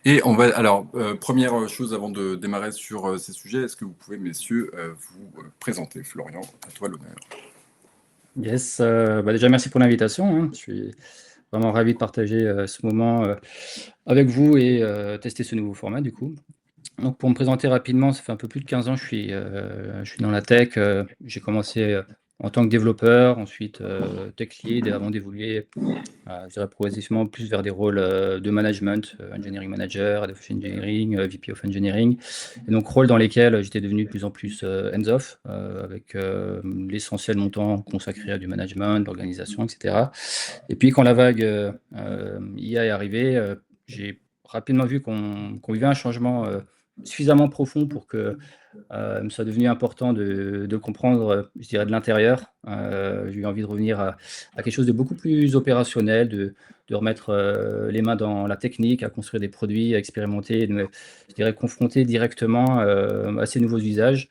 Et on va alors, première chose avant de démarrer sur, ces sujets, est-ce que vous pouvez, messieurs, vous, présenter? Florian, à toi l'honneur. Yes, déjà merci pour l'invitation, hein. Je suis vraiment ravi de partager, ce moment, avec vous et tester ce nouveau format du coup. Donc pour me présenter rapidement, ça fait un peu plus de 15 ans que je suis dans la tech, j'ai commencé, en tant que développeur, ensuite, tech lead et avant d'évoluer, je dirais progressivement plus vers des rôles, de management, engineering manager, head of engineering, VP of engineering et donc rôles dans lesquels j'étais devenu de plus en plus, hands off, avec, l'essentiel de mon temps consacré à du management, de l'organisation et cetera et puis quand la vague, IA est arrivée, j'ai rapidement vu qu'on vivait un changement, suffisamment profond pour que, il me soit devenu important de comprendre, je dirais de l'intérieur. J'ai eu envie de revenir à quelque chose de beaucoup plus opérationnel, de remettre, les mains dans la technique, à construire des produits, à expérimenter, de me je dirais confronter directement, à ces nouveaux usages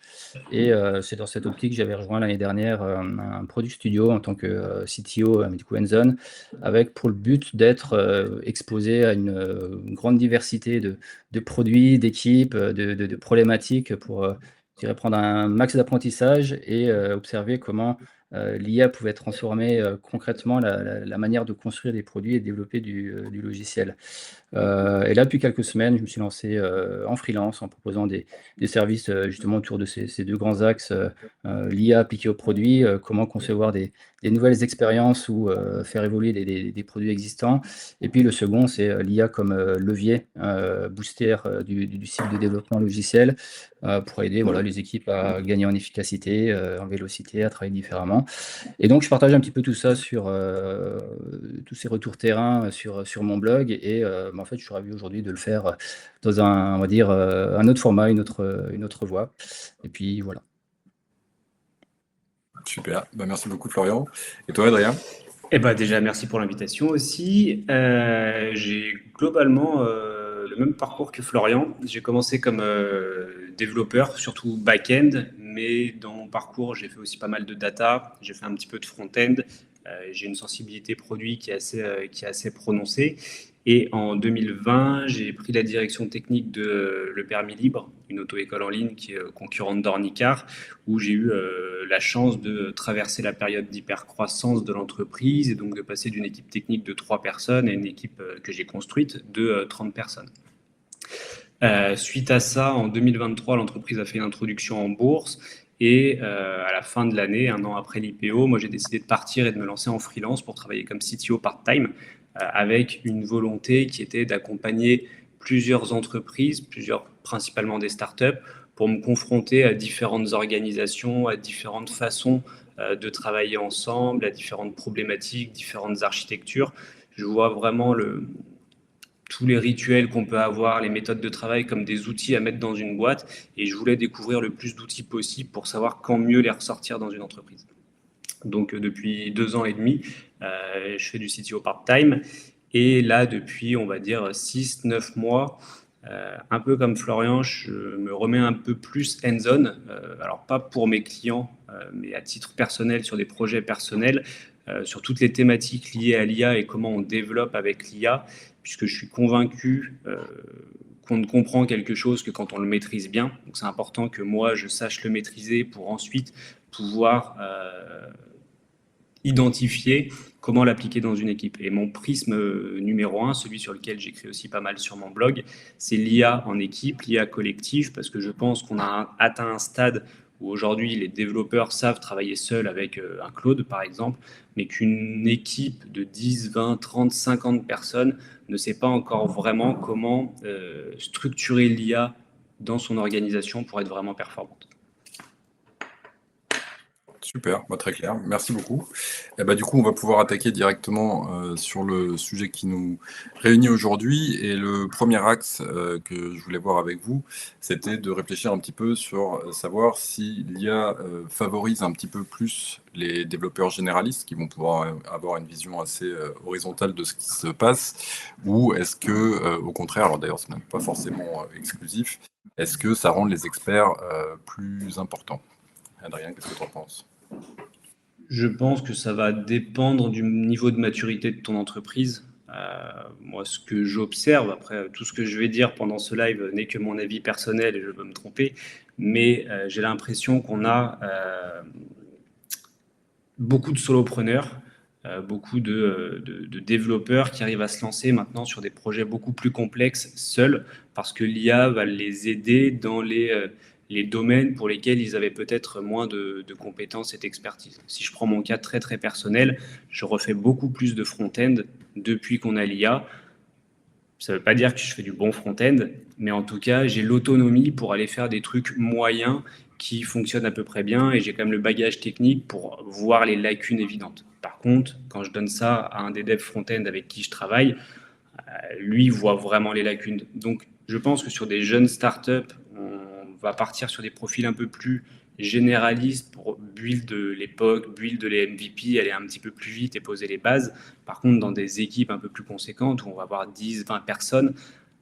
et c'est dans cette optique que j'avais rejoint l'année dernière, un product studio en tant que, CTO, mais du coup hands-on, avec pour le but d'être, exposé à une grande diversité de produits, d'équipes, de problématiques pour, je dirais prendre un max d'apprentissage et observer comment, l'IA pouvait transformer, concrètement la manière de construire des produits et de développer du logiciel. Et là, depuis quelques semaines, je me suis lancé, en freelance en proposant des services, justement autour de ces 2 grands axes, l'IA appliquée aux produits, comment concevoir des nouvelles expériences ou, faire évoluer des produits existants. Et puis le second, c'est, l'IA comme, levier, booster, du cycle de développement logiciel, pour aider, voilà, les équipes à gagner en efficacité, en vélocité, à travailler différemment. Et donc je partage un petit peu tout ça sur, tous ces retours terrain, sur mon blog et en fait, je suis ravi aujourd'hui de le faire, dans un on va dire, un autre format, une autre voie et puis voilà. Super, bah, merci beaucoup Florian. Et toi Adrien? Eh ben déjà, merci pour l'invitation aussi. J'ai globalement le même parcours que Florian. J'ai commencé comme développeur, surtout back-end, mais dans mon parcours, j'ai fait aussi pas mal de data, j'ai fait un petit peu de front-end, j'ai une sensibilité produit qui est assez prononcée. Et en 2020, j'ai pris la direction technique de Le Permis Libre, une auto-école en ligne qui est concurrente d'Ornicar, où j'ai eu la chance de traverser la période d'hypercroissance de l'entreprise et donc de passer d'une équipe technique de 3 personnes à une équipe que j'ai construite de 30 personnes. Suite à ça, en 2023, l'entreprise a fait une introduction en bourse et à la fin de l'année, un an après l'IPO, moi j'ai décidé de partir et de me lancer en freelance pour travailler comme CTO part-time avec une volonté qui était d'accompagner plusieurs entreprises, principalement des startups, pour me confronter à différentes organisations, à différentes façons de travailler ensemble, à différentes problématiques, différentes architectures. Je vois vraiment tous les rituels qu'on peut avoir, les méthodes de travail comme des outils à mettre dans une boîte et je voulais découvrir le plus d'outils possible pour savoir quand mieux les ressortir dans une entreprise. Donc depuis 2 ans et demi, je fais du CTO part-time et là depuis on va dire 6-9 mois, un peu comme Florian, je me remets un peu plus hands-on, alors pas pour mes clients, mais à titre personnel sur des projets personnels, sur toutes les thématiques liées à l'IA et comment on développe avec l'IA, puisque je suis convaincu qu'on ne comprend quelque chose que quand on le maîtrise bien. Donc c'est important que moi je sache le maîtriser pour ensuite pouvoir identifier comment l'appliquer dans une équipe. Et mon prisme numéro 1, celui sur lequel j'écris aussi pas mal sur mon blog, c'est l'IA en équipe, l'IA collective, parce que je pense qu'on a atteint un stade où aujourd'hui les développeurs savent travailler seuls avec un Claude par exemple, mais qu'une équipe de 10, 20, 30, 50 personnes ne sait pas encore vraiment comment structurer l'IA dans son organisation pour être vraiment performante. Super, bah, très clair, merci beaucoup. Et bah, du coup, on va pouvoir attaquer directement sur le sujet qui nous réunit aujourd'hui. Et le premier axe que je voulais voir avec vous, c'était de réfléchir un petit peu sur savoir si l'IA favorise un petit peu plus les développeurs généralistes qui vont pouvoir avoir une vision assez horizontale de ce qui se passe, ou est-ce que, au contraire, alors d'ailleurs, ce n'est pas forcément exclusif, est-ce que ça rend les experts plus importants? Adrien, qu'est-ce que tu en penses? Je pense que ça va dépendre du niveau de maturité de ton entreprise. Moi, ce que j'observe, après tout ce que je vais dire pendant ce live n'est que mon avis personnel et je peux me tromper, mais j'ai l'impression qu'on a beaucoup de solopreneurs, beaucoup de développeurs qui arrivent à se lancer maintenant sur des projets beaucoup plus complexes seuls, parce que l'IA va les aider dans les domaines pour lesquels ils avaient peut-être moins de compétences et d'expertise. Si je prends mon cas très très personnel, je refais beaucoup plus de front-end depuis qu'on a l'IA. Ça ne veut pas dire que je fais du bon front-end, mais en tout cas, j'ai l'autonomie pour aller faire des trucs moyens qui fonctionnent à peu près bien et j'ai quand même le bagage technique pour voir les lacunes évidentes. Par contre, quand je donne ça à un des devs front-end avec qui je travaille, lui voit vraiment les lacunes. Donc, je pense que sur des jeunes startups, on va partir sur des profils un peu plus généralistes pour build l'époque, build les MVP, aller un petit peu plus vite et poser les bases. Par contre, dans des équipes un peu plus conséquentes où on va avoir 10, 20 personnes,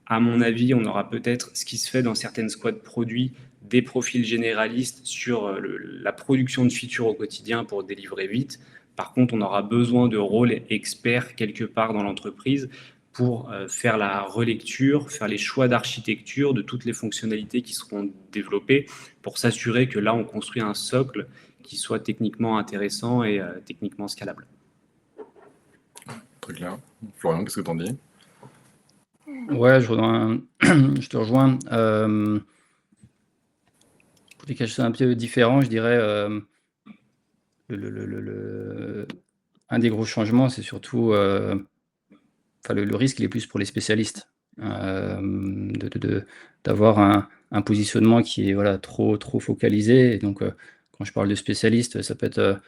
à mon avis, on aura peut-être ce qui se fait dans certaines squads produits, des profils généralistes sur la production de features au quotidien pour délivrer vite. Par contre, on aura besoin de rôles experts quelque part dans l'entreprise pour faire la relecture, faire les choix d'architecture de toutes les fonctionnalités qui seront développées pour s'assurer que là, on construit un socle qui soit techniquement intéressant et techniquement scalable. Très clair. Florian, qu'est-ce que tu en dis? Ouais, je te rejoins. Pour des questions un peu différents, je dirais, un des gros changements, c'est surtout, le risque, il est plus pour les spécialistes, d'avoir un positionnement qui est voilà, trop focalisé. Et donc, quand je parle de spécialiste, ça peut être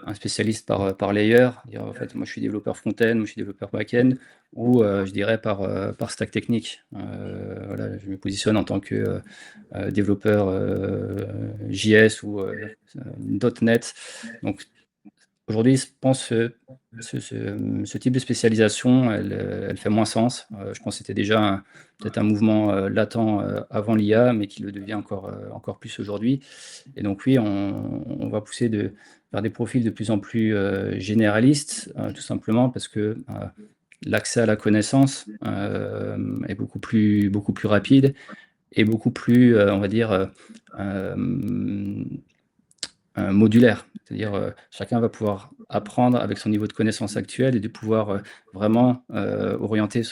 un spécialiste par layer, dire en fait, moi je suis développeur front-end, moi je suis développeur back-end, ou je dirais par stack technique. Voilà, je me positionne en tant que développeur JS ou .NET. Donc aujourd'hui, je pense que ce type de spécialisation, elle fait moins sens. Je pense que c'était déjà peut-être un mouvement latent avant l'IA, mais qui le devient encore plus aujourd'hui. Et donc oui, on va pousser vers des profils de plus en plus généralistes, tout simplement parce que l'accès à la connaissance est beaucoup plus rapide et beaucoup plus, on va dire, modulaire. C'est-à-dire, chacun va pouvoir apprendre avec son niveau de connaissance actuel et de pouvoir vraiment orienter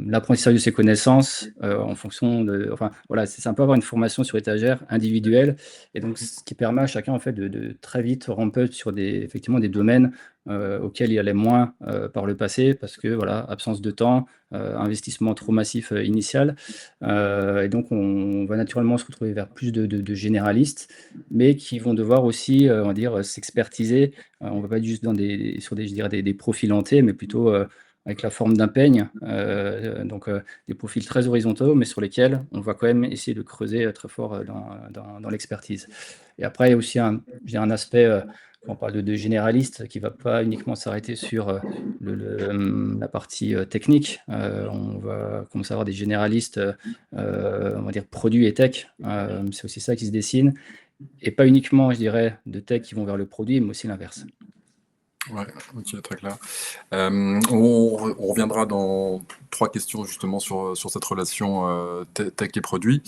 l'apprentissage de ses connaissances en fonction de. Enfin, voilà, c'est un peu avoir une formation sur étagère individuelle. Et donc, ce qui permet à chacun, en fait, de très vite ramper sur effectivement des domaines auxquels il allait moins par le passé, parce que, voilà, absence de temps, investissement trop massif initial. Et donc, on va naturellement se retrouver vers plus de généralistes, mais qui vont devoir aussi, on va dire, s'expertiser. On ne va pas être juste sur je dirais des profils entiers, mais plutôt avec la forme d'un peigne. Donc, des profils très horizontaux, mais sur lesquels on va quand même essayer de creuser très fort dans l'expertise. Et après, il y a aussi un aspect, quand on parle de généraliste, qui ne va pas uniquement s'arrêter sur la partie technique. On va commencer à avoir des généralistes, on va dire produits et tech. C'est aussi ça qui se dessine. Et pas uniquement, je dirais, de tech qui vont vers le produit, mais aussi l'inverse. Ouais, ok, très clair. On reviendra dans 3 questions justement sur cette relation tech et produit.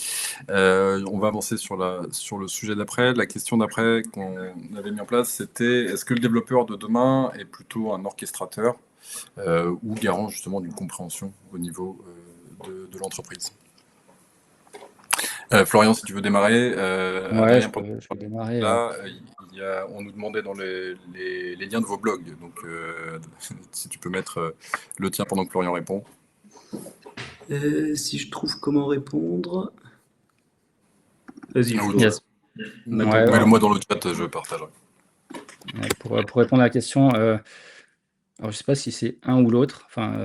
On va avancer sur le sujet d'après. La question d'après qu'on avait mis en place, c'était est-ce que le développeur de demain est plutôt un orchestrateur ou garant justement d'une compréhension au niveau de l'entreprise? Florian, si tu veux démarrer. Ouais, je peux démarrer. Là, on nous demandait dans les liens de vos blogs, donc si tu peux mettre le tien pendant que Florian répond. Si je trouve comment répondre. Vas-y, Flo. Yes. Mets-le-moi dans le chat, je partagerai. Pour répondre à la question, alors je ne sais pas si c'est un ou l'autre. Enfin,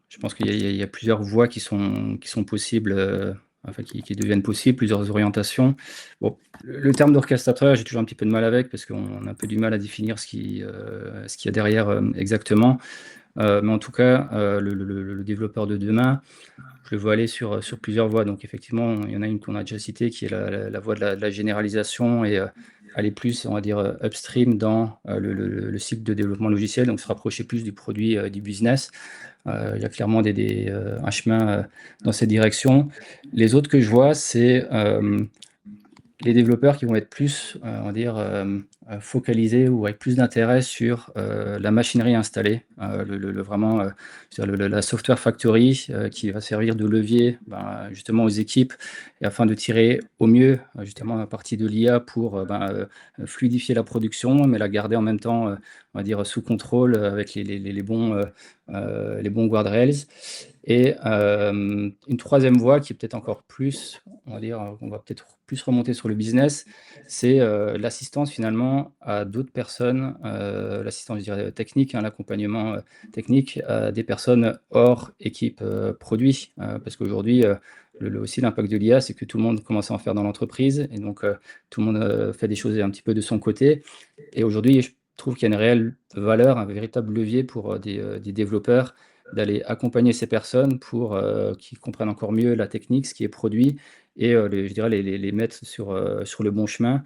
je pense qu'il y a plusieurs voies qui sont possibles. Enfin, qui deviennent possibles, plusieurs orientations. Bon, le terme d'orchestrateur, j'ai toujours un petit peu de mal avec parce qu'on a un peu du mal à définir ce qu'il y a derrière exactement. Mais en tout cas, le développeur de demain, je le vois aller sur plusieurs voies. Donc effectivement, il y en a une qu'on a déjà citée qui est la voie de la généralisation et aller plus, on va dire, upstream dans le cycle de développement logiciel, donc se rapprocher plus du produit, du business. Il y a clairement un chemin dans cette direction. Les autres que je vois, c'est les développeurs qui vont être plus, on va dire, focalisés ou avec plus d'intérêt sur la machinerie installée, vraiment sur la software factory qui va servir de levier justement aux équipes et afin de tirer au mieux justement à partir de l'IA pour fluidifier la production, mais la garder en même temps, on va dire, sous contrôle avec les bons guardrails. Et une troisième voie qui est peut-être encore plus, on va dire, on va peut-être plus remonter sur le business, c'est l'assistance finalement à d'autres personnes, l'assistance, je dirais, technique, l'accompagnement technique à des personnes hors équipe produit. Parce qu'aujourd'hui, aussi l'impact de l'IA, c'est que tout le monde commence à en faire dans l'entreprise et donc tout le monde fait des choses un petit peu de son côté. Et aujourd'hui, je trouve qu'il y a une réelle valeur, un véritable levier pour des développeurs d'aller accompagner ces personnes pour qu'ils comprennent encore mieux la technique, ce qui est produit, et je dirais les mettre sur le bon chemin,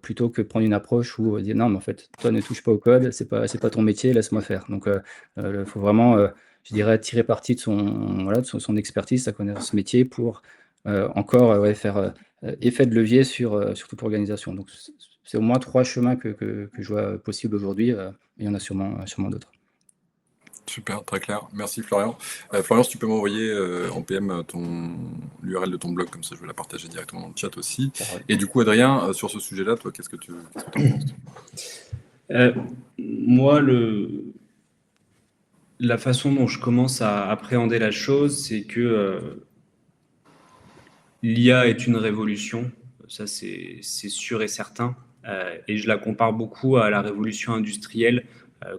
plutôt que de prendre une approche où dire non, mais en fait, toi ne touche pas au code, c'est pas ton métier, laisse-moi faire. Donc, il faut vraiment, je dirais, tirer parti de son expertise, sa connaissance ce métier pour encore faire effet de levier sur toute l'organisation. Donc, c'est au moins 3 chemins que je vois possibles aujourd'hui. Il y en a sûrement d'autres. Super, très clair. Merci Florian. Florian, si tu peux m'envoyer en PM l'URL de ton blog, comme ça je vais la partager directement dans le chat aussi. Et du coup, Adrien, sur ce sujet-là, toi, qu'est-ce que tu en penses? Moi, la façon dont je commence à appréhender la chose, c'est que l'IA est une révolution, ça c'est sûr et certain, et je la compare beaucoup à la révolution industrielle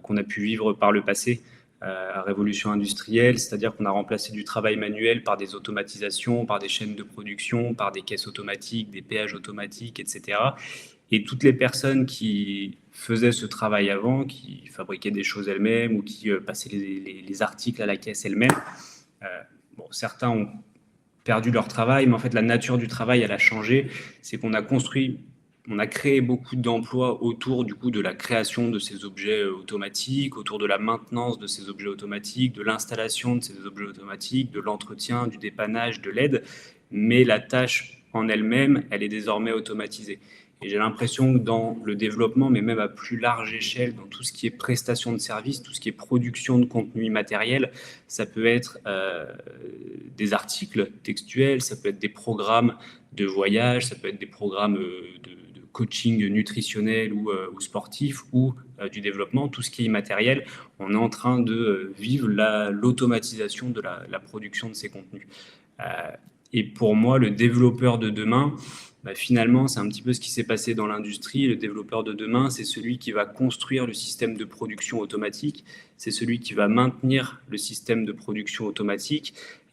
qu'on a pu vivre par le passé. La révolution industrielle, c'est-à-dire qu'on a remplacé du travail manuel par des automatisations, par des chaînes de production, par des caisses automatiques, des péages automatiques, etc. Et toutes les personnes qui faisaient ce travail avant, qui fabriquaient des choses elles-mêmes ou qui passaient les articles à la caisse elles-mêmes, certains ont perdu leur travail, mais en fait la nature du travail elle a changé. C'est qu'on a créé beaucoup d'emplois autour du coup de la création de ces objets automatiques, autour de la maintenance de ces objets automatiques, de l'installation de ces objets automatiques, de l'entretien, du dépannage, de l'aide. Mais la tâche en elle-même, elle est désormais automatisée. Et j'ai l'impression que dans le développement, mais même à plus large échelle, dans tout ce qui est prestation de services, tout ce qui est production de contenu immatériel, ça peut être des articles textuels, ça peut être des programmes de voyage, ça peut être des programmes de coaching nutritionnel ou sportif ou du développement, tout ce qui est immatériel. On est en train de vivre l'automatisation de la production de ces contenus. Et pour moi, le développeur de demain, finalement, c'est un petit peu ce qui s'est passé dans l'industrie. Le développeur de demain, c'est celui qui va construire le système de production automatique, c'est celui qui va maintenir le système de production automatique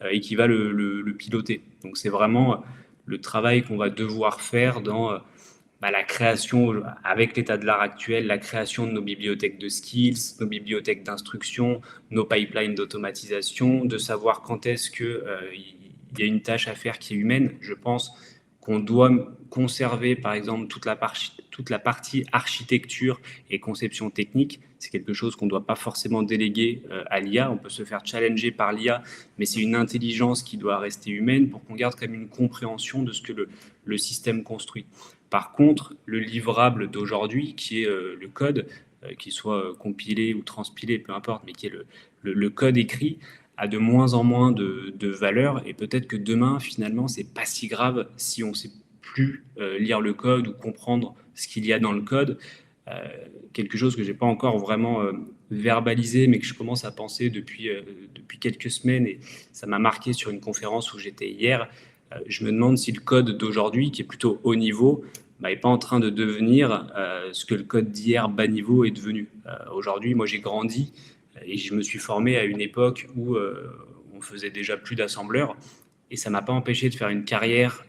et qui va le piloter. Donc, c'est vraiment le travail qu'on va devoir faire dans la création, avec l'état de l'art actuel, la création de nos bibliothèques de skills, nos bibliothèques d'instruction, nos pipelines d'automatisation, de savoir quand est-ce qu'il y a une tâche à faire qui est humaine. Je pense qu'on doit conserver, par exemple, toute la partie architecture et conception technique. C'est quelque chose qu'on ne doit pas forcément déléguer à l'IA. On peut se faire challenger par l'IA, mais c'est une intelligence qui doit rester humaine pour qu'on garde quand même une compréhension de ce que le système construit. Par contre, le livrable d'aujourd'hui, qui est le code, qu'il soit compilé ou transpilé, peu importe, mais qui est le code écrit, a de moins en moins de valeur, et peut-être que demain, finalement, c'est pas si grave si on sait plus lire le code ou comprendre ce qu'il y a dans le code. Quelque chose que j'ai pas encore vraiment verbalisé, mais que je commence à penser depuis quelques semaines, et ça m'a marqué sur une conférence où j'étais hier. Je me demande si le code d'aujourd'hui, qui est plutôt haut niveau, n'est pas en train de devenir ce que le code d'hier bas niveau est devenu. Aujourd'hui, moi j'ai grandi et je me suis formé à une époque où on faisait déjà plus d'assembleurs, et ça ne m'a pas empêché de faire une carrière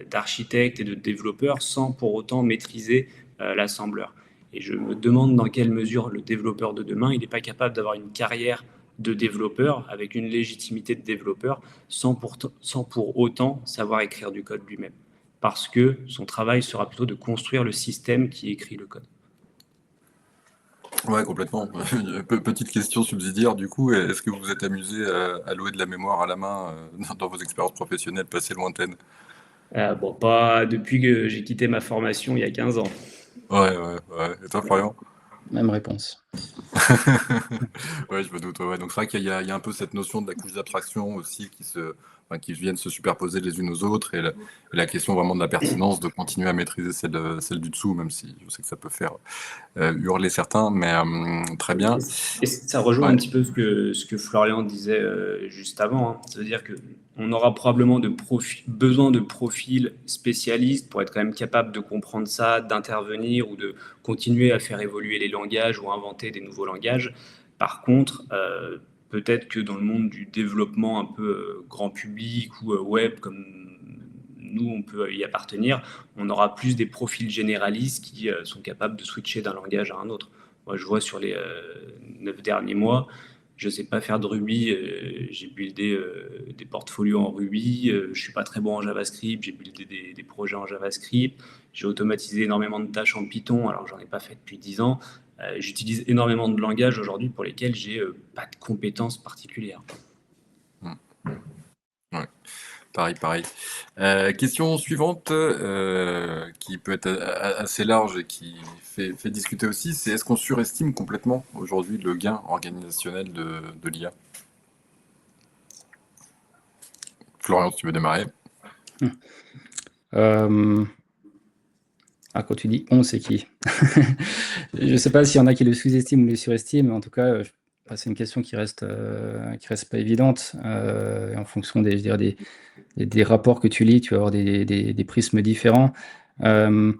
d'architecte et de développeur sans pour autant maîtriser l'assembleur. Et je me demande dans quelle mesure le développeur de demain, il n'est pas capable d'avoir une carrière de développeur avec une légitimité de développeur sans pour autant savoir écrire du code lui-même. parce que son travail sera plutôt de construire le système qui écrit le code. Ouais, complètement. Petite question subsidiaire, du coup, est-ce que vous vous êtes amusé à louer de la mémoire à la main dans vos expériences professionnelles passées lointaines? Bon, pas depuis que j'ai quitté ma formation il y a 15 ans. Ouais. Et toi, Florian? Même réponse. Ouais, je me doute. Ouais. Donc c'est vrai qu'il y a un peu cette notion de la couche d'abstraction aussi qui viennent se superposer les unes aux autres, et la question vraiment de la pertinence de continuer à maîtriser celle du dessous, même si je sais que ça peut faire hurler certains, mais très bien. Et ça rejoint Ouais. un petit peu ce que Florian disait juste avant, hein. Ça veut dire qu'on aura probablement besoin de profils spécialistes pour être quand même capable de comprendre ça, d'intervenir ou de continuer à faire évoluer les langages ou inventer des nouveaux langages. Par contre, peut-être que dans le monde du développement un peu grand public ou web, comme nous, on peut y appartenir, on aura plus des profils généralistes qui sont capables de switcher d'un langage à un autre. Moi, je vois sur les 9 derniers mois, je ne sais pas faire de Ruby. J'ai buildé des portfolios en Ruby. Je ne suis pas très bon en JavaScript. J'ai buildé des projets en JavaScript. J'ai automatisé énormément de tâches en Python, alors j'en ai pas fait depuis 10 ans. J'utilise énormément de langages aujourd'hui pour lesquels j'ai pas de compétences particulières. Ouais. Pareil. Question suivante, qui peut être assez large et qui fait discuter aussi, c'est est-ce qu'on surestime complètement aujourd'hui le gain organisationnel de l'IA? Florian, si tu veux démarrer. Quand tu dis « on », c'est qui? Je ne sais pas s'il y en a qui le sous-estiment ou le surestiment, mais en tout cas, c'est une question qui reste pas évidente. En fonction des rapports que tu lis, tu vas avoir des prismes différents. Je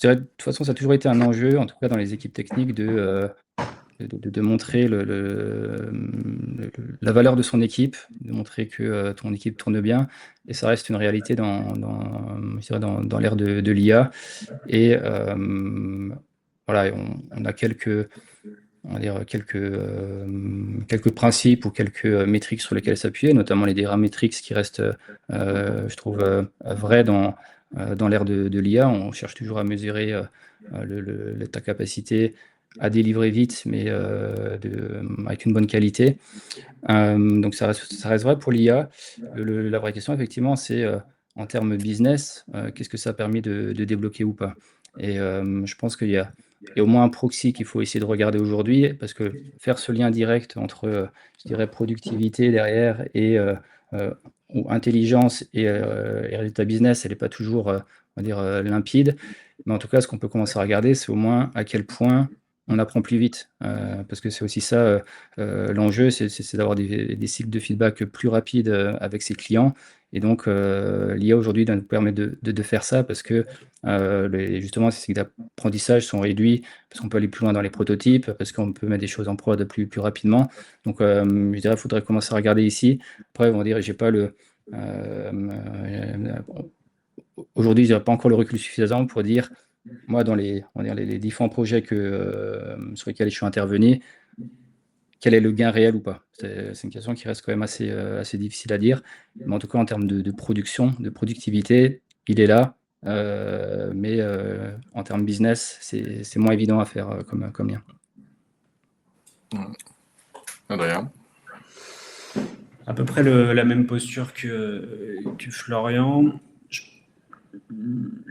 dirais, de toute façon, ça a toujours été un enjeu, en tout cas dans les équipes techniques, de montrer la valeur de son équipe, de montrer que ton équipe tourne bien. Et ça reste une réalité dans l'ère de l'IA. Et voilà, on a quelques principes ou quelques métriques sur lesquelles s'appuyer, notamment les DRAM métriques qui restent, je trouve, vrais dans l'ère de l'IA. On cherche toujours à mesurer ta capacité à délivrer vite, mais avec une bonne qualité. Donc ça reste vrai pour l'IA. La vraie question, effectivement, c'est en termes business, qu'est-ce que ça a permis de débloquer ou pas? Et je pense qu'il y a au moins un proxy qu'il faut essayer de regarder aujourd'hui, parce que faire ce lien direct entre, je dirais, productivité derrière et ou intelligence et résultat business, elle n'est pas toujours, on va dire, limpide. Mais en tout cas, ce qu'on peut commencer à regarder, c'est au moins à quel point on apprend plus vite, parce que c'est aussi ça, l'enjeu, c'est d'avoir des cycles de feedback plus rapides avec ses clients. Et donc, l'IA aujourd'hui nous permet de faire ça, parce que justement, ces cycles d'apprentissage sont réduits, parce qu'on peut aller plus loin dans les prototypes, parce qu'on peut mettre des choses en prod plus rapidement. Donc, je dirais qu'il faudrait commencer à regarder ici. Après, on va dire, j'ai pas aujourd'hui, je n'ai pas encore le recul suffisant pour dire, moi, dans les différents projets sur lesquels je suis intervenu, quel est le gain réel ou pas? C'est une question qui reste quand même assez difficile à dire. Mais en tout cas, en termes de production, de productivité, il est là. Mais en termes business, c'est moins évident à faire comme lien. Adrien? À peu près la même posture que Florian.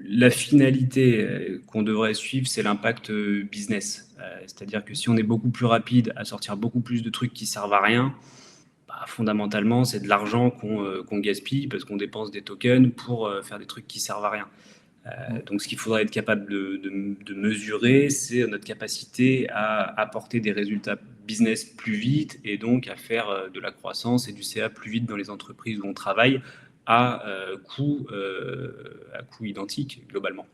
La finalité qu'on devrait suivre, c'est l'impact business. C'est-à-dire que si on est beaucoup plus rapide à sortir beaucoup plus de trucs qui servent à rien, fondamentalement, c'est de l'argent qu'on gaspille parce qu'on dépense des tokens pour faire des trucs qui servent à rien. Donc, ce qu'il faudrait être capable de mesurer, c'est notre capacité à apporter des résultats business plus vite et donc à faire de la croissance et du CA plus vite dans les entreprises où on travaille à coût identique globalement.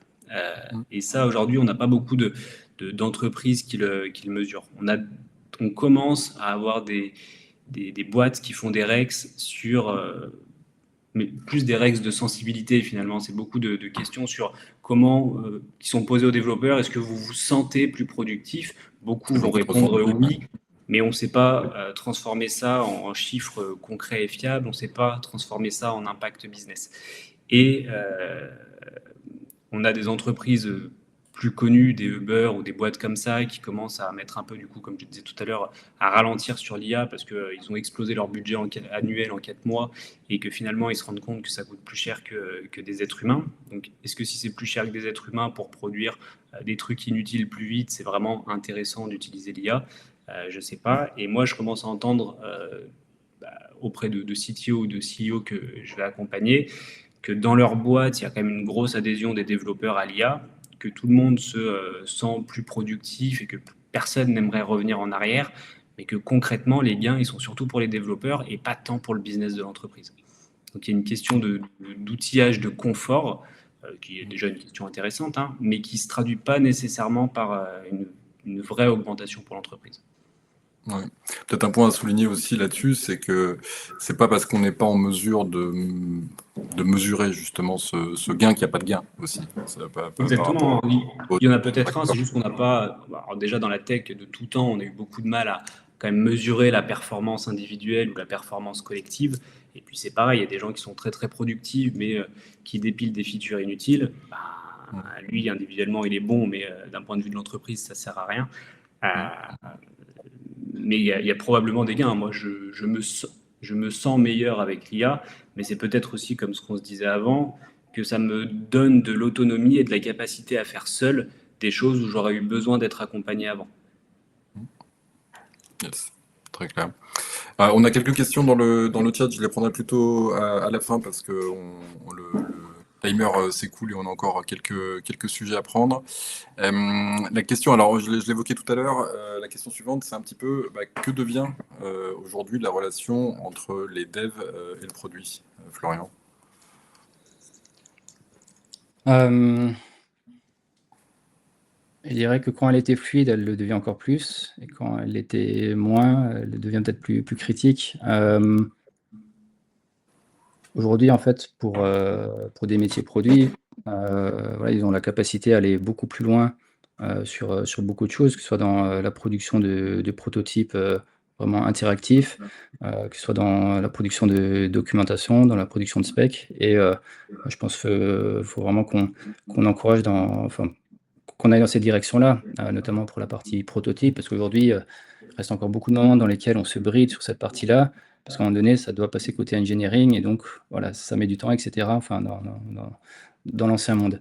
Et ça, aujourd'hui, on n'a pas beaucoup d'entreprises qui le mesurent. On commence à avoir des boîtes qui font des REX mais plus des règles de sensibilité finalement. C'est beaucoup de questions sur comment, qui sont posées aux développeurs. Est-ce que vous vous sentez plus productif? Beaucoup vont répondre oui, mais on ne sait pas transformer ça en chiffres concrets et fiables. On ne sait pas transformer ça en impact business. Et on a des entreprises plus connues, des Uber ou des boîtes comme ça, qui commencent à mettre un peu, du coup, comme je disais tout à l'heure, à ralentir sur l'IA parce qu'ils ont explosé leur budget annuel en 4 mois et que finalement, ils se rendent compte que ça coûte plus cher que des êtres humains. Donc, est-ce que si c'est plus cher que des êtres humains pour produire des trucs inutiles plus vite, c'est vraiment intéressant d'utiliser l'IA? Je ne sais pas. Et moi, je commence à entendre auprès de CTO ou de CEO que je vais accompagner, que dans leur boîte, il y a quand même une grosse adhésion des développeurs à l'IA, que tout le monde se sent plus productif et que personne n'aimerait revenir en arrière, mais que concrètement, les gains, ils sont surtout pour les développeurs et pas tant pour le business de l'entreprise. Donc, il y a une question d'outillage, de confort, qui est déjà une question intéressante, hein, mais qui ne se traduit pas nécessairement par une vraie augmentation pour l'entreprise. Ouais. Peut-être un point à souligner aussi là-dessus, c'est que c'est pas parce qu'on n'est pas en mesure de mesurer justement ce gain qu'il n'y a pas de gain aussi. Exactement, oui. Il y en a peut-être un, c'est juste qu'on n'a pas... Alors déjà dans la tech de tout temps, on a eu beaucoup de mal à quand même mesurer la performance individuelle ou la performance collective. Et puis c'est pareil, il y a des gens qui sont très très productifs, mais qui dépilent des features inutiles. Lui, individuellement, il est bon, mais d'un point de vue de l'entreprise, ça ne sert à rien. Mais il y a probablement des gains. Moi, je me sens meilleur avec l'IA, mais c'est peut-être aussi, comme ce qu'on se disait avant, que ça me donne de l'autonomie et de la capacité à faire seul des choses où j'aurais eu besoin d'être accompagné avant. Yes, très clair. On a quelques questions dans le chat, je les prendrai plutôt à la fin parce que le timer s'écoule et on a encore quelques sujets à prendre. La question, alors je l'évoquais tout à l'heure, la question suivante, c'est un petit peu que devient aujourd'hui la relation entre les devs et le produit, Florian? Je dirais que quand elle était fluide, elle le devient encore plus, et quand elle était moins, elle devient peut-être plus critique. Aujourd'hui, en fait, pour des métiers produits, voilà, ils ont la capacité à aller beaucoup plus loin sur beaucoup de choses, que ce soit dans la production de prototypes vraiment interactifs, que ce soit dans la production de documentation, dans la production de specs. Et je pense qu'il faut vraiment qu'on encourage qu'on aille dans cette direction-là, notamment pour la partie prototype, parce qu'aujourd'hui, il reste encore beaucoup de moments dans lesquels on se bride sur cette partie-là, parce qu'à un moment donné, ça doit passer côté engineering, et donc voilà, ça met du temps, etc. Enfin, dans l'ancien monde.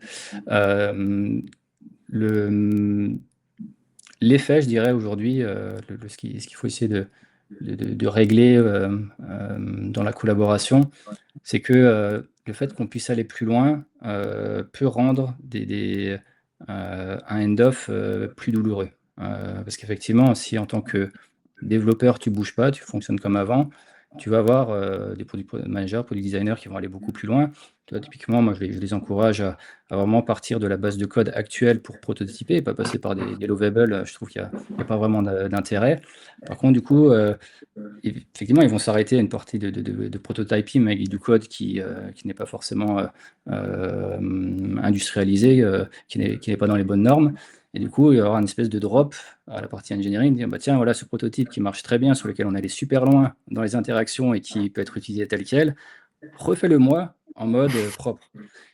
L'effet, je dirais aujourd'hui, ce qu'il faut essayer de régler dans la collaboration, c'est que le fait qu'on puisse aller plus loin peut rendre un end-off plus douloureux. Parce qu'effectivement, si en tant que développeur, tu ne bouges pas, tu fonctionnes comme avant, tu vas avoir des product managers, product designers qui vont aller beaucoup plus loin. Tu vois, typiquement, moi, je les encourage à vraiment partir de la base de code actuelle pour prototyper et pas passer par des lovables. Je trouve qu'il n'y a pas vraiment d'intérêt. Par contre, du coup, effectivement, ils vont s'arrêter à une partie de prototyping avec du code qui n'est pas forcément industrialisé, qui n'est pas dans les bonnes normes. Et du coup, il y aura une espèce de drop à la partie engineering, dire tiens, voilà ce prototype qui marche très bien, sur lequel on allait super loin dans les interactions et qui peut être utilisé tel quel, refais-le moi en mode propre.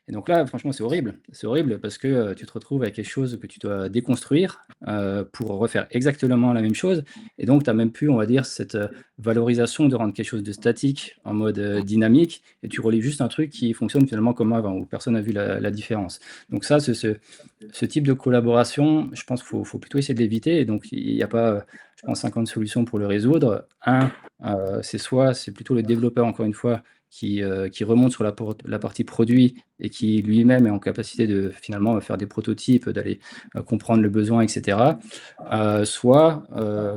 Et donc là, franchement, c'est horrible. C'est horrible parce que tu te retrouves avec quelque chose que tu dois déconstruire pour refaire exactement la même chose. Et donc, tu n'as même plus, on va dire, cette valorisation de rendre quelque chose de statique en mode dynamique. Et tu relis juste un truc qui fonctionne finalement comme avant, où personne n'a vu la différence. Donc ça, ce type de collaboration, je pense qu'il faut plutôt essayer de l'éviter. Et donc, il n'y a pas, je pense, 50 solutions pour le résoudre. C'est plutôt le développeur, encore une fois, qui remonte sur la partie produit et qui lui-même est en capacité de finalement faire des prototypes, d'aller comprendre le besoin, etc. Soit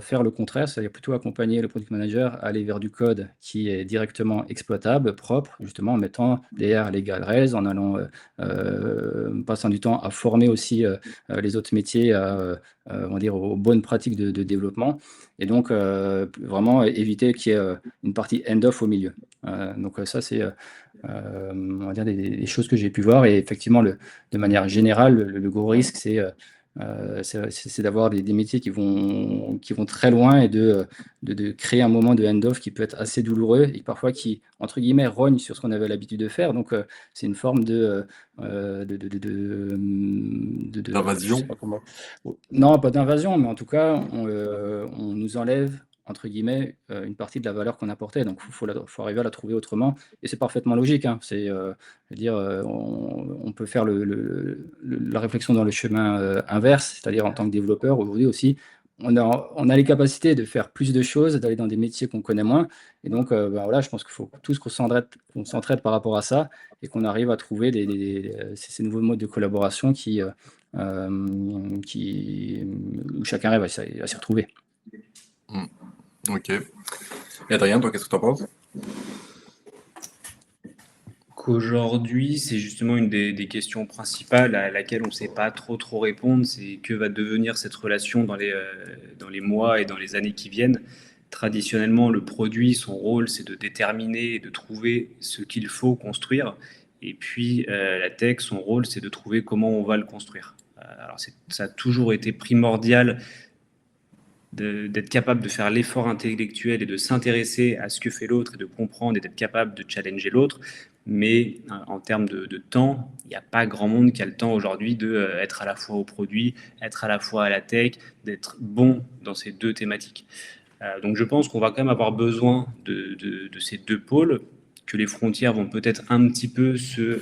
faire le contraire, c'est-à-dire plutôt accompagner le product manager à aller vers du code qui est directement exploitable, propre, justement en mettant derrière les guardrails, en allant passant du temps à former aussi les autres métiers on va dire aux bonnes pratiques de développement, et donc vraiment éviter qu'il y ait une partie end-off au milieu. Donc ça, c'est on va dire des choses que j'ai pu voir, et effectivement, de manière générale, le gros risque, c'est C'est d'avoir des métiers qui vont très loin et de créer un moment de hand-off qui peut être assez douloureux et parfois qui, entre guillemets, rogne sur ce qu'on avait l'habitude de faire. Donc, c'est une forme je sais D'invasion. pas comment. Non, pas d'invasion, mais en tout cas, on nous enlève, entre guillemets, une partie de la valeur qu'on apportait. Donc, faut arriver à la trouver autrement. Et c'est parfaitement logique, hein. Je veux dire, on peut faire la réflexion dans le chemin inverse, c'est-à-dire en tant que développeur, aujourd'hui aussi, on a les capacités de faire plus de choses, d'aller dans des métiers qu'on connaît moins. Et donc, voilà, je pense qu'il faut tous qu'on s'entraide par rapport à ça et qu'on arrive à trouver ces nouveaux modes de collaboration où chacun arrive à s'y retrouver. Ok. Et Adrien, toi, qu'est-ce que tu en penses? Qu'aujourd'hui, c'est justement une des questions principales à laquelle on ne sait pas trop répondre, c'est que va devenir cette relation dans les mois et dans les années qui viennent. Traditionnellement, le produit, son rôle, c'est de déterminer et de trouver ce qu'il faut construire. Et puis, la tech, son rôle, c'est de trouver comment on va le construire. Alors, ça a toujours été primordial d'être capable de faire l'effort intellectuel et de s'intéresser à ce que fait l'autre et de comprendre et d'être capable de challenger l'autre. Mais en termes de temps, il n'y a pas grand monde qui a le temps aujourd'hui d'être à la fois au produit, être à la fois à la tech, d'être bon dans ces deux thématiques. Donc je pense qu'on va quand même avoir besoin de ces deux pôles, que les frontières vont peut-être un petit peu se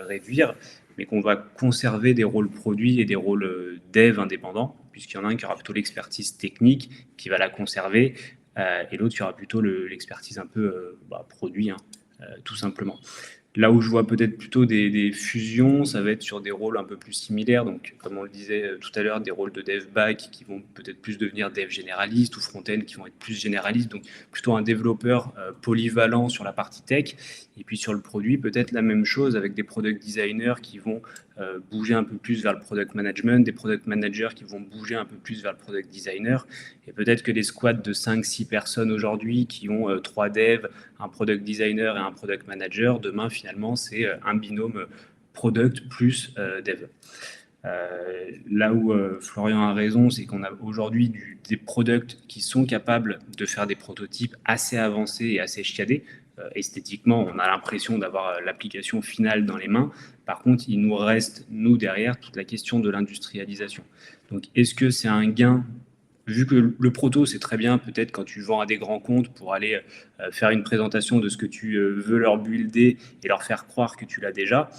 réduire, mais qu'on va conserver des rôles produits et des rôles dev indépendants, puisqu'il y en a un qui aura plutôt l'expertise technique, qui va la conserver, et l'autre qui aura plutôt l'expertise un peu produit, hein, tout simplement. Là où je vois peut-être plutôt des fusions, ça va être sur des rôles un peu plus similaires. Donc, comme on le disait tout à l'heure, des rôles de dev back qui vont peut-être plus devenir dev généraliste ou front-end qui vont être plus généralistes. Donc, plutôt un développeur polyvalent sur la partie tech. Et puis sur le produit, peut-être la même chose avec des product designers qui vont bouger un peu plus vers le product management, des product managers qui vont bouger un peu plus vers le product designer. Et peut-être que des squads de 5-6 personnes aujourd'hui qui ont 3 devs, un product designer et un product manager, demain finalement c'est un binôme product plus dev. Là où Florian a raison, c'est qu'on a aujourd'hui des products qui sont capables de faire des prototypes assez avancés et assez chiadés. Esthétiquement, on a l'impression d'avoir l'application finale dans les mains. Par contre, il nous reste, nous, derrière, toute la question de l'industrialisation. Donc, est-ce que c'est un gain? Vu que le proto, c'est très bien, peut-être quand tu vends à des grands comptes pour aller faire une présentation de ce que tu veux leur builder et leur faire croire que tu l'as déjà.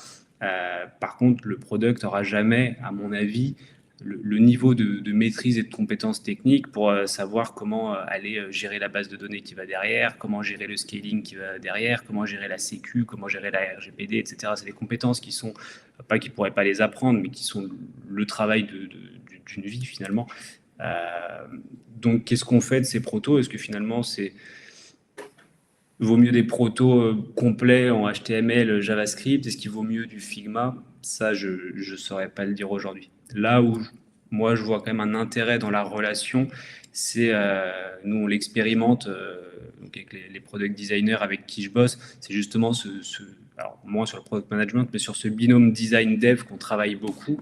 Par contre, le product n'aura jamais, à mon avis, le niveau de maîtrise et de compétences techniques pour savoir comment aller gérer la base de données qui va derrière, comment gérer le scaling qui va derrière, comment gérer la sécu, comment gérer la RGPD, etc. C'est des compétences qui sont, pas qu'ils ne pourraient pas les apprendre, mais qui sont le travail d'une vie finalement. Donc, qu'est-ce qu'on fait de ces protos? Est-ce que finalement, vaut mieux des protos complets en HTML, JavaScript? Est-ce qu'il vaut mieux du Figma? Ça, je ne saurais pas le dire aujourd'hui. Là où moi, je vois quand même un intérêt dans la relation, c'est, nous, on l'expérimente donc avec les product designers avec qui je bosse, c'est justement alors moins sur le product management, mais sur ce binôme design-dev qu'on travaille beaucoup.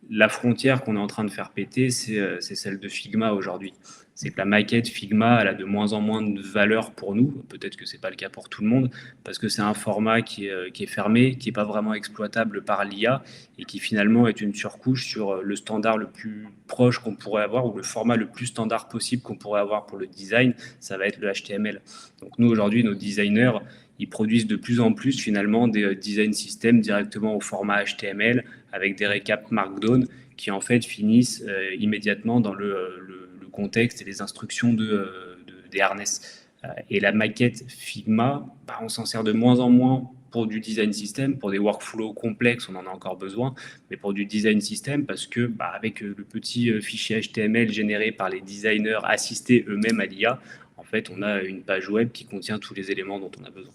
La frontière qu'on est en train de faire péter, c'est celle de Figma aujourd'hui. C'est que la maquette Figma, elle a de moins en moins de valeur pour nous. Peut-être que ce n'est pas le cas pour tout le monde, parce que c'est un format qui est fermé, qui n'est pas vraiment exploitable par l'IA, et qui finalement est une surcouche sur le standard le plus proche qu'on pourrait avoir, ou le format le plus standard possible qu'on pourrait avoir pour le design, ça va être le HTML. Donc nous, aujourd'hui, nos designers, ils produisent de plus en plus finalement des design systems directement au format HTML avec des récaps Markdown qui en fait finissent immédiatement dans le contexte et les instructions des harness. Et la maquette Figma, on s'en sert de moins en moins pour du design system, pour des workflows complexes, on en a encore besoin, mais pour du design system, parce que avec le petit fichier HTML généré par les designers assistés eux-mêmes à l'IA, en fait, on a une page web qui contient tous les éléments dont on a besoin.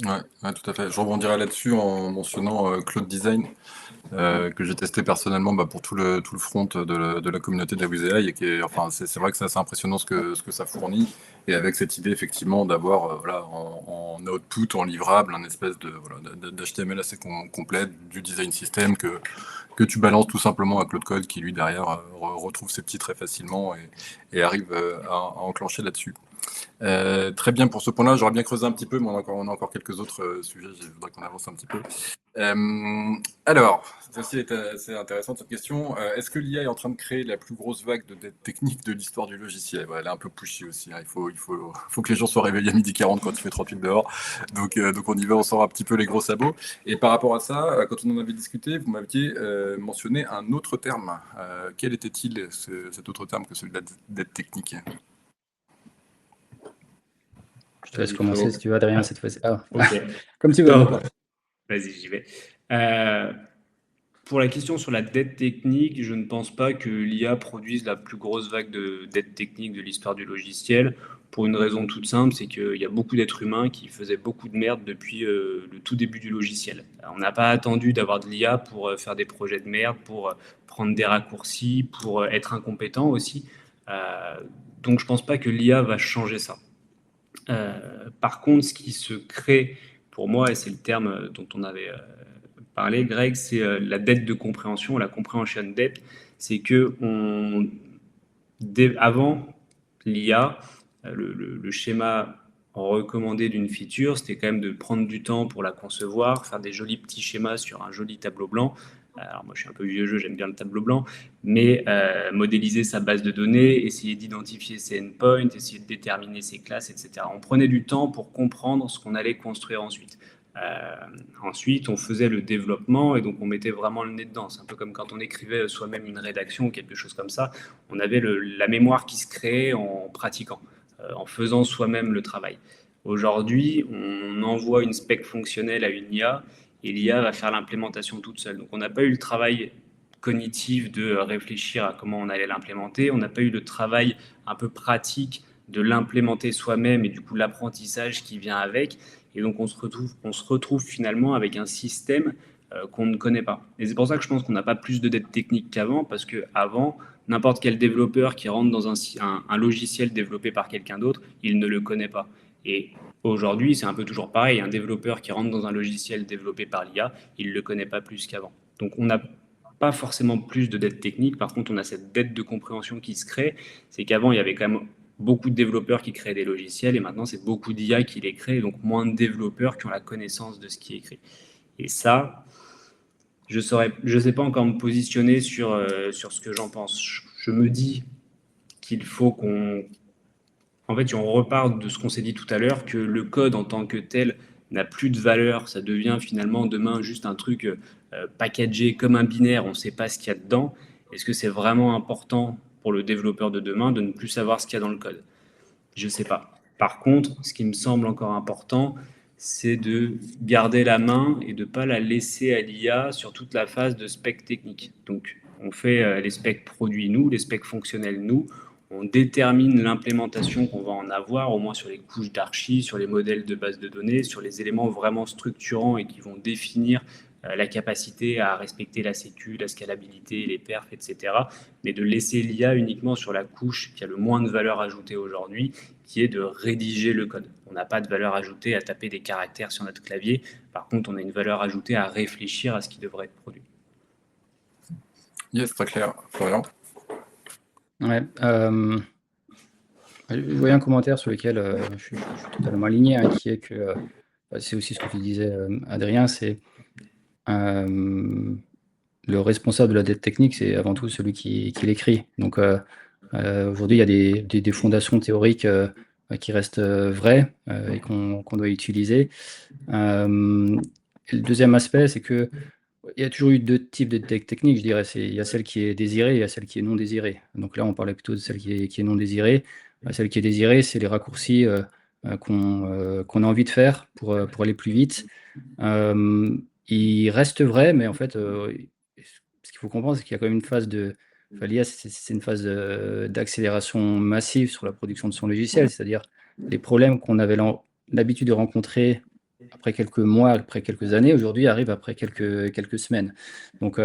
Ouais, tout à fait. Je rebondirai là-dessus en mentionnant Cloud Design, que j'ai testé personnellement pour tout le front de la communauté de la WizAI, et enfin, c'est vrai que c'est assez impressionnant ce que ça fournit, et avec cette idée effectivement d'avoir en output, en livrable, un espèce d'HTML assez complet, du design system que que tu balances tout simplement à Claude Code qui, lui, derrière, retrouve ses petits très facilement et arrive à enclencher là-dessus. Très bien pour ce point-là. J'aurais bien creusé un petit peu, mais on a encore quelques autres sujets. Je voudrais qu'on avance un petit peu. Alors, ceci est assez intéressant cette question. Est-ce que l'IA est en train de créer la plus grosse vague de dette technique de l'histoire du logiciel? Elle est un peu pushy aussi. Hein. Il faut que les gens soient réveillés à 12h40 quand il fait 38 dehors. Donc on y va, on sort un petit peu les gros sabots. Et par rapport à ça, quand on en avait discuté, vous m'aviez mentionné un autre terme. Quel était-il, cet autre terme que celui de la dette technique? Je te laisse commencer si tu veux, Adrien, cette fois-ci. Ah, ok. comme tu veux. Vas-y, j'y vais. Pour la question sur la dette technique, je ne pense pas que l'IA produise la plus grosse vague de dette technique de l'histoire du logiciel, pour une raison toute simple, c'est qu'il y a beaucoup d'êtres humains qui faisaient beaucoup de merde depuis le tout début du logiciel. Alors, on n'a pas attendu d'avoir de l'IA pour faire des projets de merde, pour prendre des raccourcis, pour être incompétent aussi. Donc je ne pense pas que l'IA va changer ça. Par contre, ce qui se crée pour moi, et c'est le terme dont on avait parlé, Greg, c'est la dette de compréhension, la comprehension debt. C'est que avant l'IA, le schéma recommandé d'une feature, c'était quand même de prendre du temps pour la concevoir, faire des jolis petits schémas sur un joli tableau blanc. Alors moi je suis un peu vieux jeu, j'aime bien le tableau blanc, mais modéliser sa base de données, essayer d'identifier ses endpoints, essayer de déterminer ses classes, etc. On prenait du temps pour comprendre ce qu'on allait construire ensuite. Ensuite, on faisait le développement et donc on mettait vraiment le nez dedans. C'est un peu comme quand on écrivait soi-même une rédaction ou quelque chose comme ça. On avait la mémoire qui se créait en pratiquant, en faisant soi-même le travail. Aujourd'hui, on envoie une spec fonctionnelle à une IA et l'IA va faire l'implémentation toute seule. Donc on n'a pas eu le travail cognitif de réfléchir à comment on allait l'implémenter. On n'a pas eu le travail un peu pratique de l'implémenter soi-même et du coup l'apprentissage qui vient avec. Et donc on se retrouve finalement avec un système qu'on ne connaît pas. Et c'est pour ça que je pense qu'on n'a pas plus de dette technique qu'avant, parce qu'avant, n'importe quel développeur qui rentre dans un logiciel développé par quelqu'un d'autre, il ne le connaît pas. Et aujourd'hui, c'est un peu toujours pareil, un développeur qui rentre dans un logiciel développé par l'IA, il ne le connaît pas plus qu'avant. Donc on n'a pas forcément plus de dette technique, par contre on a cette dette de compréhension qui se crée, c'est qu'avant il y avait quand même beaucoup de développeurs qui créent des logiciels et maintenant c'est beaucoup d'IA qui les créent, donc moins de développeurs qui ont la connaissance de ce qui est écrit. Et ça, je ne sais pas encore me positionner sur ce que j'en pense. Je me dis qu'il faut en fait, si on repart de ce qu'on s'est dit tout à l'heure, que le code en tant que tel n'a plus de valeur, ça devient finalement demain juste un truc packagé comme un binaire, on ne sait pas ce qu'il y a dedans. Est-ce que c'est vraiment important pour le développeur de demain de ne plus savoir ce qu'il y a dans le code? Je ne sais pas. Par contre, ce qui me semble encore important, c'est de garder la main et de ne pas la laisser à l'IA sur toute la phase de spec technique. Donc, on fait les specs produits nous, les specs fonctionnels nous, on détermine l'implémentation qu'on va en avoir, au moins sur les couches d'archi, sur les modèles de base de données, sur les éléments vraiment structurants et qui vont définir la capacité à respecter la sécu, la scalabilité, les perfs, etc. Mais de laisser l'IA uniquement sur la couche qui a le moins de valeur ajoutée aujourd'hui, qui est de rédiger le code. On n'a pas de valeur ajoutée à taper des caractères sur notre clavier. Par contre, on a une valeur ajoutée à réfléchir à ce qui devrait être produit. Yes, très clair. Florian? Ouais. Je voyais un commentaire sur lequel je suis totalement aligné, hein, qui est que c'est aussi ce que tu disais, Adrien, c'est le responsable de la dette technique, c'est avant tout celui qui l'écrit. Donc aujourd'hui, il y a des fondations théoriques qui restent vraies et qu'on doit utiliser. Et le deuxième aspect, c'est que il y a toujours eu deux types de dette technique, je dirais. Il y a celle qui est désirée et il y a celle qui est non désirée. Donc là, on parlait plutôt de celle qui est non désirée. Celle qui est désirée, c'est les raccourcis qu'on a envie de faire pour aller plus vite. Il reste vrai, mais en fait, ce qu'il faut comprendre, c'est qu'il y a quand même une phase l'IA, c'est une phase d'accélération massive sur la production de son logiciel, c'est-à-dire les problèmes qu'on avait l'habitude de rencontrer après quelques mois, après quelques années, aujourd'hui arrivent après quelques semaines. Donc,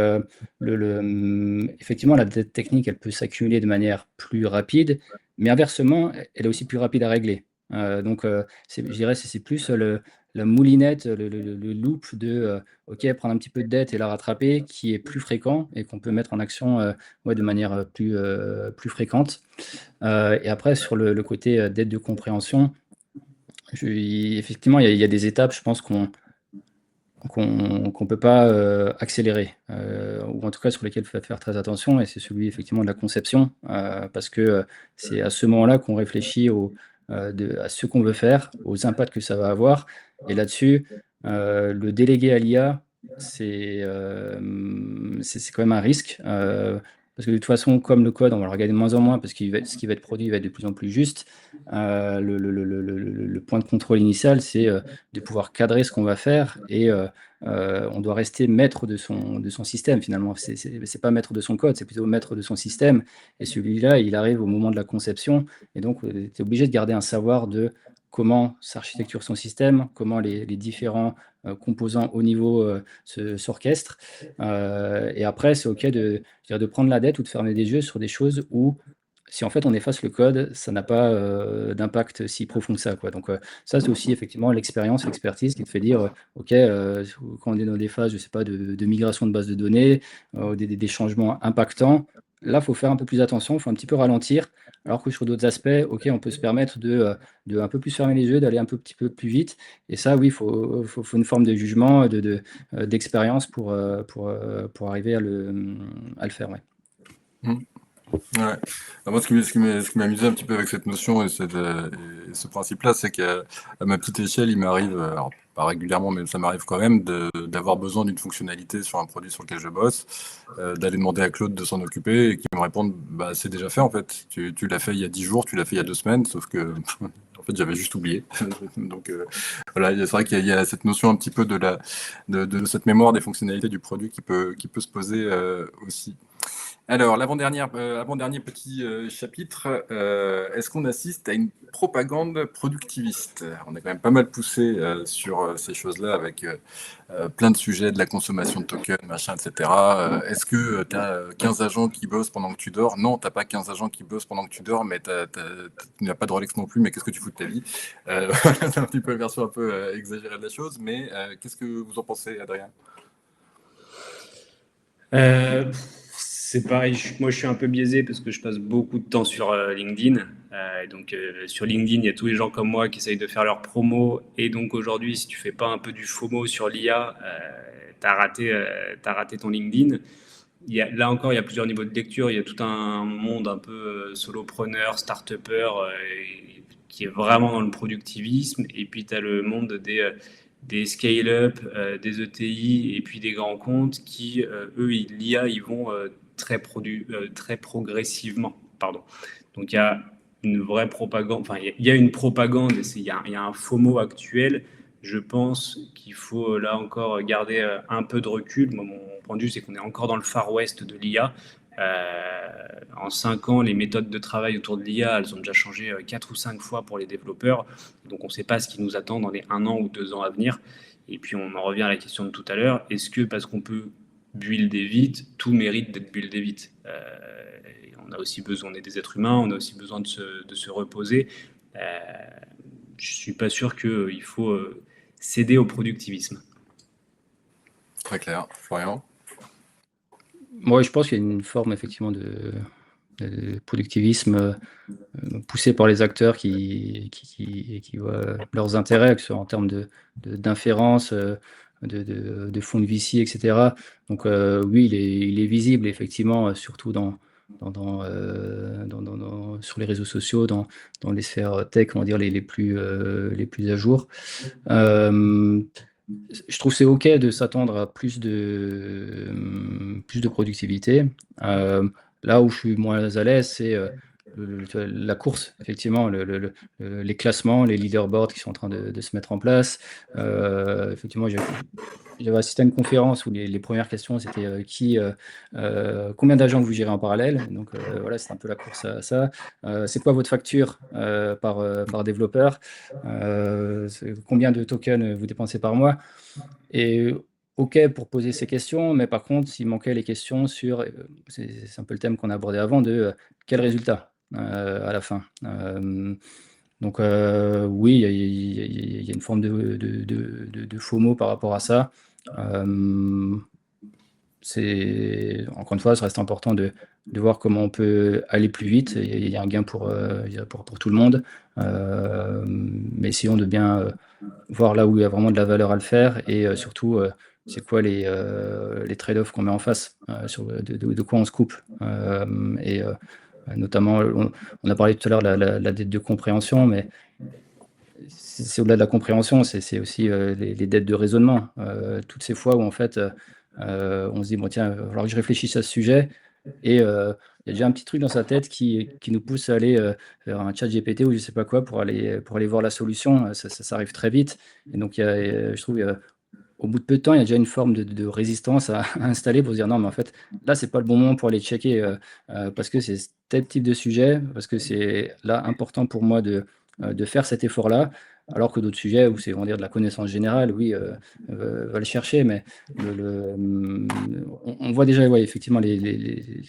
effectivement, la dette technique, elle peut s'accumuler de manière plus rapide, mais inversement, elle est aussi plus rapide à régler. Donc, je dirais que c'est plus la moulinette, le loop de OK, prendre un petit peu de dette et la rattraper, qui est plus fréquent et qu'on peut mettre en action de manière plus fréquente. Et après, sur le côté dette de compréhension, effectivement, il y a des étapes, je pense, qu'on peut pas accélérer, ou en tout cas sur lesquelles il faut faire très attention, et c'est celui effectivement de la conception, parce que c'est à ce moment-là qu'on réfléchit à ce qu'on veut faire, aux impacts que ça va avoir. Et là-dessus, le déléguer à l'IA, c'est quand même un risque, parce que de toute façon, comme le code, on va le regarder de moins en moins, parce que ce qui va être produit va être de plus en plus juste. Le point de contrôle initial, c'est de pouvoir cadrer ce qu'on va faire, et on doit rester maître de son système finalement. C'est pas maître de son code, c'est plutôt maître de son système. Et celui-là, il arrive au moment de la conception. Et donc, tu es obligé de garder un savoir de comment s'architecture son système, comment les différents composants au niveau s'orchestrent. Et après, c'est OK de prendre la dette ou de fermer des yeux sur des choses où, si en fait on efface le code, ça n'a pas d'impact si profond que ça, quoi. Donc ça, c'est aussi effectivement l'expérience, l'expertise qui te fait dire OK, quand on est dans des phases, je sais pas, de migration de base de données, des changements impactants, là, il faut faire un peu plus attention, il faut un petit peu ralentir, alors que sur d'autres aspects, OK, on peut se permettre de un peu plus fermer les yeux, d'aller un petit peu plus vite. Et ça, oui, il faut une forme de jugement, d'expérience pour arriver à le faire, ouais. Ouais. Alors moi, ce qui m'amusait un petit peu avec cette notion et ce principe-là, c'est qu'à ma petite échelle, il m'arrive, alors pas régulièrement, mais ça m'arrive quand même, d'avoir besoin d'une fonctionnalité sur un produit sur lequel je bosse, d'aller demander à Claude de s'en occuper et qu'il me réponde, bah, c'est déjà fait en fait. Tu l'as fait il y a 10 jours, tu l'as fait il y a 2 semaines, sauf que en fait, j'avais juste oublié. Donc voilà, c'est vrai qu'il y a cette notion un petit peu de cette mémoire des fonctionnalités du produit qui peut se poser aussi. Alors, avant-dernier petit chapitre, est-ce qu'on assiste à une propagande productiviste? On est quand même pas mal poussé sur ces choses-là avec plein de sujets, de la consommation de tokens, machin, etc. Est-ce que tu as 15 agents qui bossent pendant que tu dors? Non, tu n'as pas 15 agents qui bossent pendant que tu dors, mais tu n'as pas de Rolex non plus, mais qu'est-ce que tu fous de ta vie? C'est un petit peu la version un peu exagérée de la chose, mais qu'est-ce que vous en pensez, Adrien? C'est pareil, moi je suis un peu biaisé parce que je passe beaucoup de temps sur LinkedIn. Donc sur LinkedIn, il y a tous les gens comme moi qui essayent de faire leur promo. Et donc aujourd'hui, si tu fais pas un peu du FOMO sur l'IA, t'as raté ton LinkedIn. Là encore, il y a plusieurs niveaux de lecture. Il y a tout un monde un peu solopreneur, start-upper, qui est vraiment dans le productivisme. Et puis tu as le monde des scale-up, des ETI et puis des grands comptes qui, eux, l'IA, ils vont très progressivement. Pardon. Donc il y a une vraie propagande, enfin il y a une propagande et il y a un FOMO actuel. Je pense qu'il faut là encore garder un peu de recul. Moi, mon point de vue, c'est qu'on est encore dans le Far West de l'IA. En 5 ans, les méthodes de travail autour de l'IA, elles ont déjà changé 4 ou 5 fois pour les développeurs. Donc on ne sait pas ce qui nous attend dans les 1 an ou 2 ans à venir. Et puis on en revient à la question de tout à l'heure. Est-ce que parce qu'on peut builder vite, tout mérite d'être buildé vite? On a aussi besoin, on est des êtres humains, on a aussi besoin de se reposer. Je ne suis pas sûr qu'il faut céder au productivisme. Très clair. Florian? Moi, je pense qu'il y a une forme effectivement de productivisme poussé par les acteurs qui voient leurs intérêts, que ce soit en termes d'inférence, de fonds de VC, etc. Donc oui, il est visible effectivement, surtout sur les réseaux sociaux, dans les sphères tech, on va dire les plus à jour. Je trouve que c'est OK de s'attendre à plus de productivité. Là où je suis moins à l'aise, c'est la course, effectivement, les classements, les leaderboards qui sont en train de se mettre en place. Effectivement, j'avais assisté à une conférence où les premières questions, c'était combien d'agents vous gérez en parallèle? Donc voilà, c'est un peu la course à ça. C'est quoi votre facture par développeur? Combien de tokens vous dépensez par mois? Et OK pour poser ces questions, mais par contre, il manquait les questions sur, c'est un peu le thème qu'on a abordé avant, de quel résultat à la fin. Donc oui, il y a une forme de FOMO par rapport à ça. Encore une fois, ça reste important de voir comment on peut aller plus vite. Il y a un gain pour tout le monde. Mais essayons de bien voir là où il y a vraiment de la valeur à le faire et surtout, c'est quoi les trade-offs qu'on met en face, de quoi on se coupe. Notamment, on a parlé tout à l'heure de la dette de compréhension, mais c'est au-delà de la compréhension, c'est aussi les dettes de raisonnement. Toutes ces fois où en fait, on se dit, bon tiens, il va falloir que je réfléchisse à ce sujet, et il y a déjà un petit truc dans sa tête qui nous pousse à aller vers un chat GPT ou je sais pas quoi pour aller voir la solution. Ça arrive très vite. Et donc, je trouve, au bout de peu de temps, il y a déjà une forme de résistance à installer pour se dire non, mais en fait, là, c'est pas le bon moment pour aller checker parce que c'est tel type de sujet, parce que c'est là important pour moi de faire cet effort-là. Alors que d'autres sujets où c'est, on va dire, de la connaissance générale, oui, va le chercher, mais on voit déjà, ouais, effectivement, les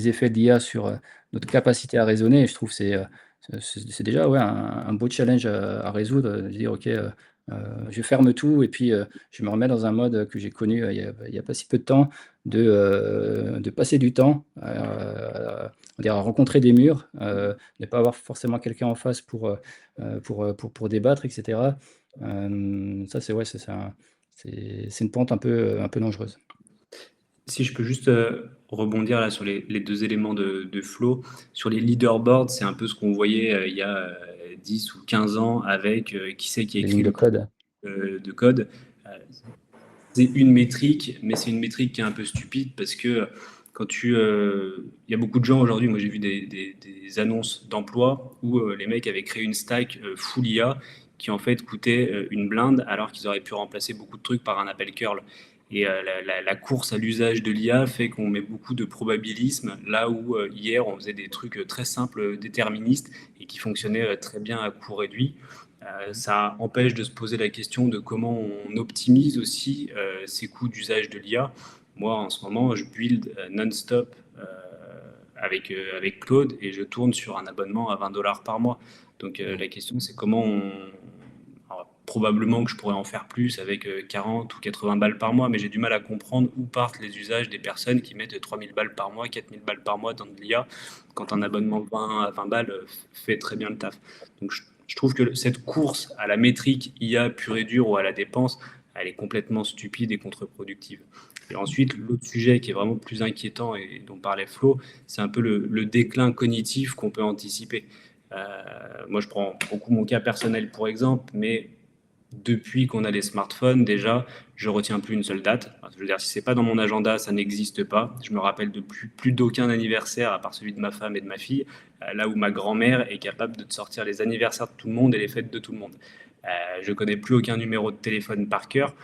effets de l'IA sur notre capacité à raisonner. Et je trouve que c'est déjà, ouais, un beau challenge à résoudre, de dire, OK, je ferme tout et puis je me remets dans un mode que j'ai connu il y a pas si peu de temps, de passer du temps on dirait à rencontrer des murs, ne pas avoir forcément quelqu'un en face pour débattre, etc. Ça, c'est ouais, c'est une pente un peu dangereuse. Si je peux juste rebondir là sur les deux éléments de Flo, sur les leaderboards, c'est un peu ce qu'on voyait il y a 10 ou 15 ans avec qui c'est qui a Les écrit lignes de le code. de code. Euh, c'est une métrique, mais c'est une métrique qui est un peu stupide parce que quand il y a beaucoup de gens aujourd'hui, moi j'ai vu des annonces d'emploi où les mecs avaient créé une stack full IA qui en fait coûtait une blinde alors qu'ils auraient pu remplacer beaucoup de trucs par un appel curl. Et la course à l'usage de l'IA fait qu'on met beaucoup de probabilisme là où hier on faisait des trucs très simples, déterministes et qui fonctionnaient très bien à coût réduit. Ça empêche de se poser la question de comment on optimise aussi ces coûts d'usage de l'IA. Moi, en ce moment, je build non-stop avec Claude et je tourne sur un abonnement à 20 $ par mois. Donc la question, c'est comment on... Alors, probablement que je pourrais en faire plus avec 40 ou 80 balles par mois, mais j'ai du mal à comprendre où partent les usages des personnes qui mettent 3000 balles par mois, 4000 balles par mois dans de l'IA, quand un abonnement de 20 à 20 balles fait très bien le taf. Donc je trouve que cette course à la métrique IA pure et dure ou à la dépense, elle est complètement stupide et contre-productive. Et ensuite, l'autre sujet qui est vraiment plus inquiétant et dont parlait Flo, c'est un peu le déclin cognitif qu'on peut anticiper. Moi, je prends beaucoup mon cas personnel pour exemple, mais depuis qu'on a les smartphones, déjà, je retiens plus une seule date. Enfin, je veux dire, si c'est pas dans mon agenda, ça n'existe pas. Je me rappelle de plus d'aucun anniversaire à part celui de ma femme et de ma fille, là où ma grand-mère est capable de te sortir les anniversaires de tout le monde et les fêtes de tout le monde. Je connais plus aucun numéro de téléphone par cœur.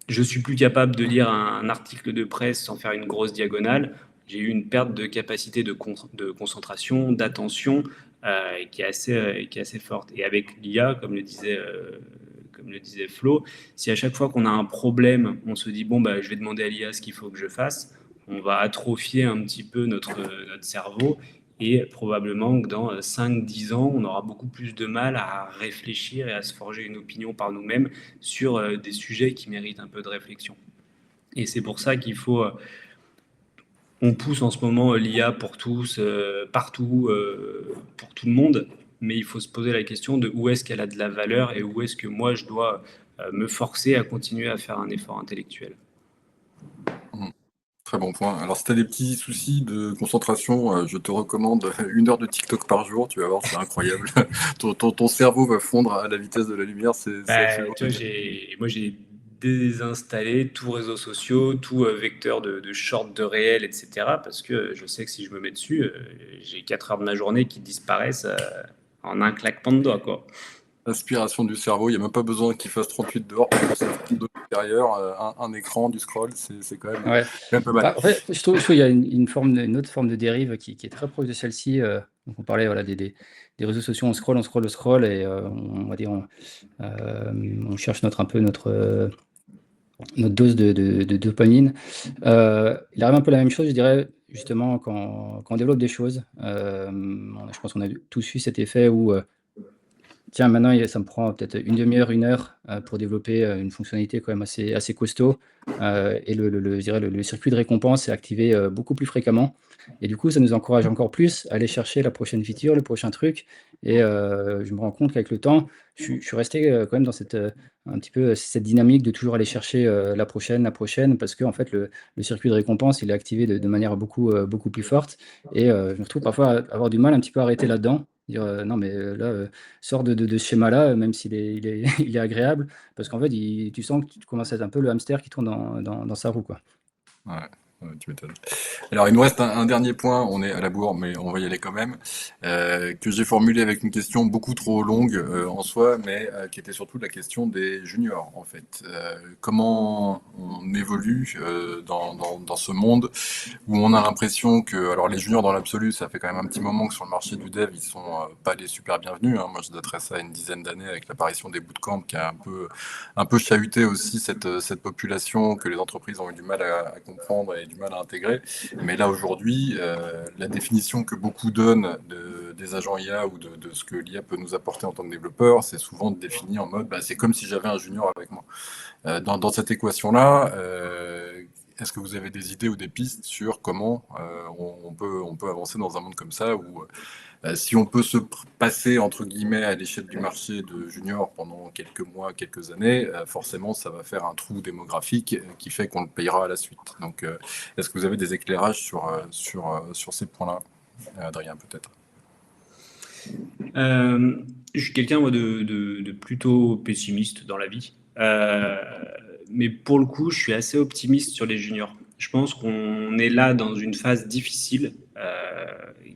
Je suis plus capable de lire un article de presse sans faire une grosse diagonale. J'ai eu une perte de capacité de concentration, d'attention, qui est assez forte. Et avec l'IA, comme le disait Flo, si à chaque fois qu'on a un problème, on se dit bon bah je vais demander à l'IA ce qu'il faut que je fasse, on va atrophier un petit peu notre cerveau et probablement que dans 5-10 ans, on aura beaucoup plus de mal à réfléchir et à se forger une opinion par nous-mêmes sur des sujets qui méritent un peu de réflexion. Et c'est pour ça qu'il faut on pousse en ce moment l'IA pour tous, partout, pour tout le monde, mais il faut se poser la question de où est-ce qu'elle a de la valeur et où est-ce que moi je dois me forcer à continuer à faire un effort intellectuel. Très bon point. Alors, si tu as des petits soucis de concentration, je te recommande 1 heure de TikTok par jour. Tu vas voir, c'est incroyable. Ton cerveau va fondre à la vitesse de la lumière. C'est absolument Tu vois, moi j'ai désinstallé tout réseaux sociaux, tout vecteur de short, de réel, etc. Parce que je sais que si je me mets dessus, j'ai 4 heures de ma journée qui disparaissent en un claquement de doigts, quoi. Aspiration du cerveau. Il n'y a même pas besoin qu'il fasse 38 dehors pour que ça fonde de l'intérieur. Un écran, du scroll, c'est quand même, Ouais. quand même pas mal. Bah, en fait, je trouve qu'il y a une autre forme de dérive qui est très proche de celle-ci. Donc on parlait voilà, des réseaux sociaux, on scroll, et on va dire on cherche notre dose de dopamine. Il arrive un peu la même chose, je dirais, justement, quand on développe des choses. Je pense qu'on a tous eu cet effet où tiens, maintenant, ça me prend peut-être une demi-heure, 1 heure pour développer une fonctionnalité quand même assez costaud. Et je dirais le circuit de récompense est activé beaucoup plus fréquemment. Et du coup, ça nous encourage encore plus à aller chercher la prochaine feature, le prochain truc. Et je me rends compte qu'avec le temps, je suis resté quand même dans un petit peu cette dynamique de toujours aller chercher la prochaine, parce que en fait, le circuit de récompense, il est activé de manière beaucoup plus forte. Et je me retrouve parfois à avoir du mal un petit peu à arrêter là-dedans. Dire non, mais là, sors de ce schéma-là, même s'il est, il est agréable, parce qu'en fait, tu sens que tu commences à être un peu le hamster qui tourne dans sa roue, quoi. Ouais, ouais, tu m'étonnes. Alors, il nous reste un dernier point, on est à la bourre, mais on va y aller quand même, que j'ai formulé avec une question beaucoup trop longue en soi, mais qui était surtout la question des juniors, en fait. Comment on évolue dans ce monde où on a l'impression que, alors les juniors dans l'absolu, ça fait quand même un petit moment que sur le marché du dev, ils sont pas les super bienvenus, hein. Moi, je daterais ça à une dizaine d'années avec l'apparition des bootcamps qui a un peu chahuté aussi cette population que les entreprises ont eu du mal à comprendre et du mal à intégrer. Mais là, aujourd'hui, la définition que beaucoup donnent des agents IA ou de ce que l'IA peut nous apporter en tant que développeur, c'est souvent défini en mode, bah, c'est comme si j'avais un junior avec moi. Dans cette équation-là, est-ce que vous avez des idées ou des pistes sur comment on peut avancer dans un monde comme ça où si on peut se passer entre guillemets à l'échelle du marché de junior pendant quelques mois, quelques années, forcément ça va faire un trou démographique qui fait qu'on le payera à la suite. Donc est-ce que vous avez des éclairages sur ces points-là, Adrien, peut-être? Je suis quelqu'un moi, de plutôt pessimiste dans la vie. Mais pour le coup, je suis assez optimiste sur les juniors. Je pense qu'on est là dans une phase difficile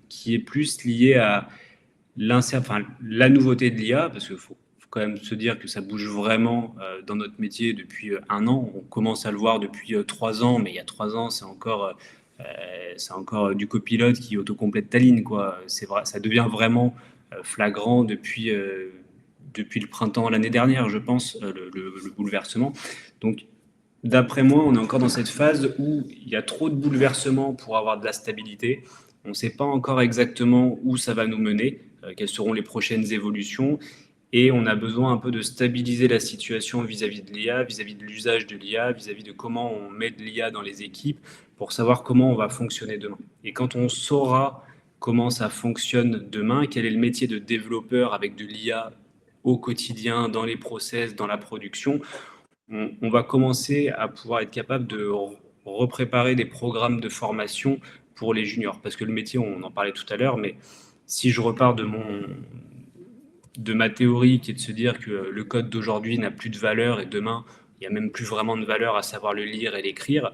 qui est plus liée à la nouveauté de l'IA, parce qu'il faut quand même se dire que ça bouge vraiment dans notre métier depuis 1 an. On commence à le voir depuis 3 ans, mais il y a 3 ans, c'est encore du copilote qui autocomplète ta ligne, quoi. C'est vrai, ça devient vraiment flagrant depuis le printemps l'année dernière, je pense, le bouleversement. Donc, d'après moi, on est encore dans cette phase où il y a trop de bouleversements pour avoir de la stabilité. On ne sait pas encore exactement où ça va nous mener, quelles seront les prochaines évolutions. Et on a besoin un peu de stabiliser la situation vis-à-vis de l'IA, vis-à-vis de l'usage de l'IA, vis-à-vis de comment on met de l'IA dans les équipes pour savoir comment on va fonctionner demain. Et quand on saura comment ça fonctionne demain, quel est le métier de développeur avec de l'IA au quotidien, dans les process, dans la production, on va commencer à pouvoir être capable de repréparer des programmes de formation pour les juniors. Parce que le métier, on en parlait tout à l'heure, mais si je repars de ma théorie qui est de se dire que le code d'aujourd'hui n'a plus de valeur et demain, il n'y a même plus vraiment de valeur à savoir le lire et l'écrire,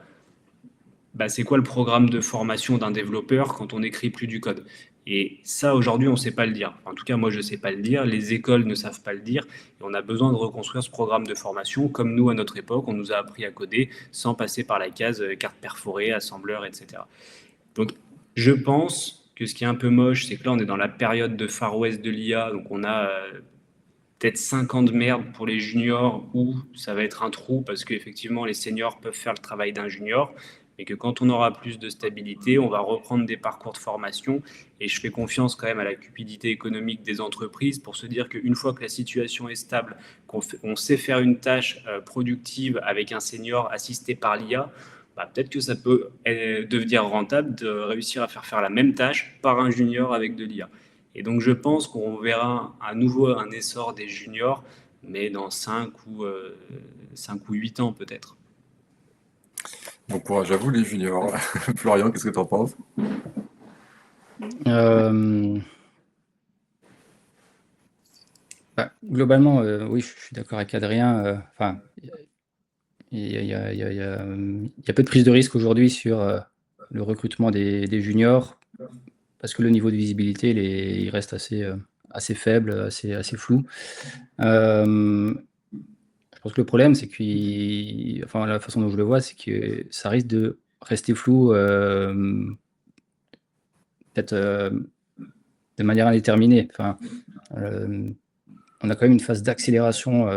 bah, c'est quoi le programme de formation d'un développeur quand on n'écrit plus du code? Et ça, aujourd'hui, on ne sait pas le dire. En tout cas, moi, je ne sais pas le dire. Les écoles ne savent pas le dire. Et on a besoin de reconstruire ce programme de formation comme nous, à notre époque, on nous a appris à coder sans passer par la case carte perforée, assembleur, etc. Donc, je pense que ce qui est un peu moche, c'est que là, on est dans la période de Far West de l'IA. Donc, on a peut-être 5 ans de merde pour les juniors où ça va être un trou parce qu'effectivement, les seniors peuvent faire le travail d'un junior. Mais que quand on aura plus de stabilité, on va reprendre des parcours de formation. Et je fais confiance quand même à la cupidité économique des entreprises pour se dire qu'une fois que la situation est stable, qu'on sait faire une tâche productive avec un senior assisté par l'IA, bah, peut-être que ça peut devenir rentable de réussir à faire la même tâche par un junior avec de l'IA. Et donc je pense qu'on verra à nouveau un essor des juniors, mais dans 5 ou 8 ans peut-être. Bon courage à vous les juniors. Florian, qu'est-ce que tu en penses? Globalement, oui, je suis d'accord avec Adrien. Enfin, il y a peu de prise de risque aujourd'hui sur le recrutement des juniors, parce que le niveau de visibilité, il reste assez faible, assez flou. Je pense que le problème, c'est enfin, la façon dont je le vois, c'est que ça risque de rester flou, peut-être de manière indéterminée. Enfin, on a quand même une phase d'accélération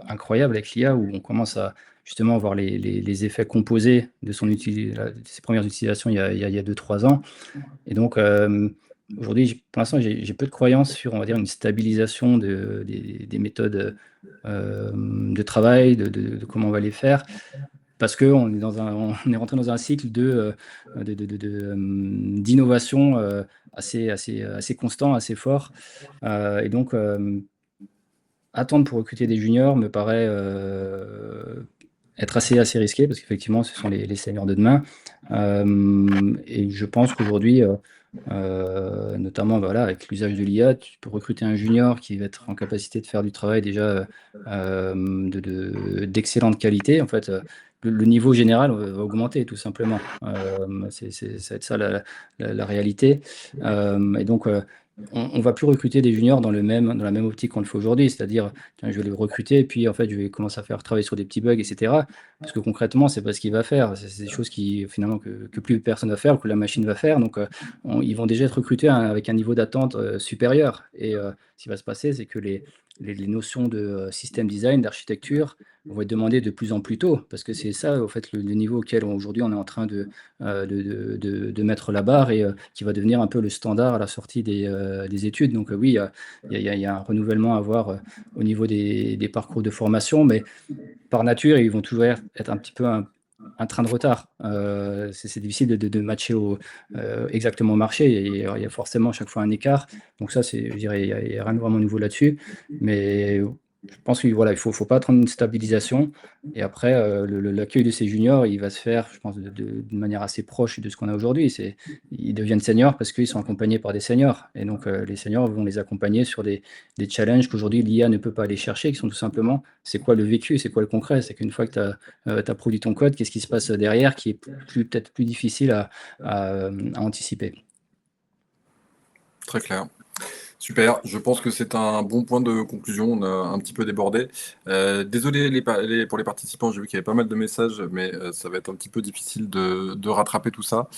incroyable avec l'IA, où on commence à justement voir les effets composés de ses premières utilisations il y a 2-3 ans. Et donc, aujourd'hui, pour l'instant, j'ai peu de croyances sur, on va dire, une stabilisation des méthodes de travail, de comment on va les faire, parce qu'on est on est rentré dans un cycle d'innovation assez constant, assez fort. Et donc, attendre pour recruter des juniors me paraît être assez risqué, parce qu'effectivement, ce sont les seniors de demain. Et je pense qu'aujourd'hui, notamment voilà, avec l'usage de l'IA, tu peux recruter un junior qui va être en capacité de faire du travail déjà d'excellente qualité. En fait, le niveau général va augmenter tout simplement. Ça va être ça la réalité. Et donc, on va plus recruter des juniors dans la même optique qu'on le fait aujourd'hui, c'est-à-dire, tiens, je vais le recruter et puis en fait, je vais commencer à faire travailler sur des petits bugs, etc. Parce que concrètement, c'est pas ce qu'il va faire. C'est des choses qui finalement que plus personne va faire, que la machine va faire. Donc, ils vont déjà être recrutés avec un niveau d'attente supérieur. Et ce qui va se passer, c'est que les notions de système design, d'architecture, vont être demandées de plus en plus tôt, parce que c'est ça, au fait, le niveau auquel aujourd'hui on est en train de mettre la barre et qui va devenir un peu le standard à la sortie des études. Donc oui, il y a un renouvellement à avoir au niveau des parcours de formation, mais par nature, ils vont toujours être un petit peu un train de retard. C'est difficile de matcher exactement au marché. Il y a forcément à chaque fois un écart. Donc ça, je dirais, il n'y a rien de vraiment nouveau là-dessus. Mais je pense qu'il voilà, faut pas attendre une stabilisation. Et après, l'accueil de ces juniors, il va se faire, je pense, d'une manière assez proche de ce qu'on a aujourd'hui. Ils deviennent seniors parce qu'ils sont accompagnés par des seniors. Et donc, les seniors vont les accompagner sur des challenges qu'aujourd'hui l'IA ne peut pas aller chercher, qui sont tout simplement, c'est quoi le vécu, c'est quoi le concret. C'est qu'une fois que tu as produit ton code, qu'est-ce qui se passe derrière, qui est peut-être plus difficile à anticiper. Très clair. Super, je pense que c'est un bon point de conclusion, on a un petit peu débordé. Désolé pour les participants, j'ai vu qu'il y avait pas mal de messages, mais ça va être un petit peu difficile de rattraper tout ça.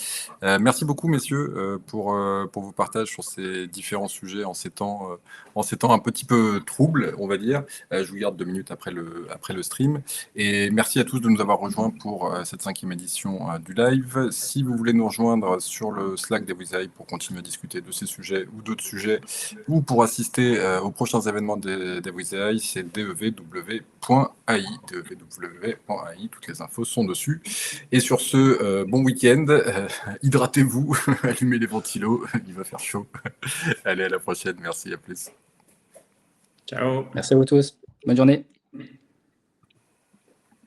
Merci beaucoup messieurs pour vos partages sur ces différents sujets en ces temps un petit peu troubles, on va dire. Je vous garde 2 minutes après le stream. Et merci à tous de nous avoir rejoints pour cette 5e édition du live. Si vous voulez nous rejoindre sur le Slack d'Ewisai pour continuer à discuter de ces sujets ou d'autres sujets, ou pour assister aux prochains événements d'Ewisai, c'est dev.ai. dev.ai, toutes les infos sont dessus. Et sur ce, bon week-end, hydratez-vous, allumez les ventilos, il va faire chaud. Allez, à la prochaine, merci, à plus. Ciao. Merci à vous tous. Bonne journée.